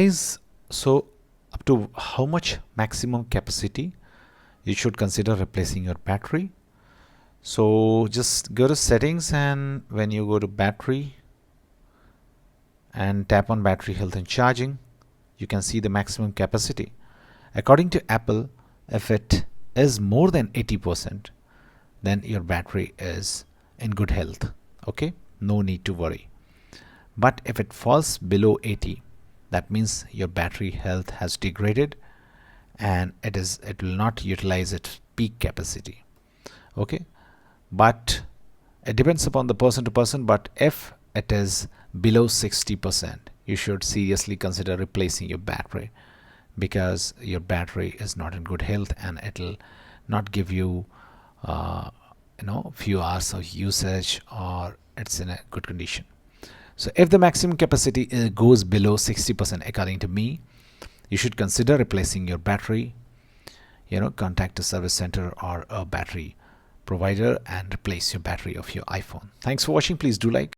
Guys, so up to how much maximum capacity you should consider replacing your battery? So just go to settings, and when you go to battery and tap on battery health and charging, you can see the maximum capacity. According to Apple, if it is more than 80%, then your battery is in good health. Okay, no need to worry. But if it falls below 80, that means your battery health has degraded and it will not utilize its peak capacity. Okay, but it depends upon the person to person. But if it is below 60%, you should seriously consider replacing your battery, because your battery is not in good health and it'll not give you few hours of usage, or it's in a good condition. So if the maximum capacity goes below 60%, according to me, you should consider replacing your battery. Contact a service center or a battery provider and replace your battery of your iPhone. Thanks for watching. Please do like.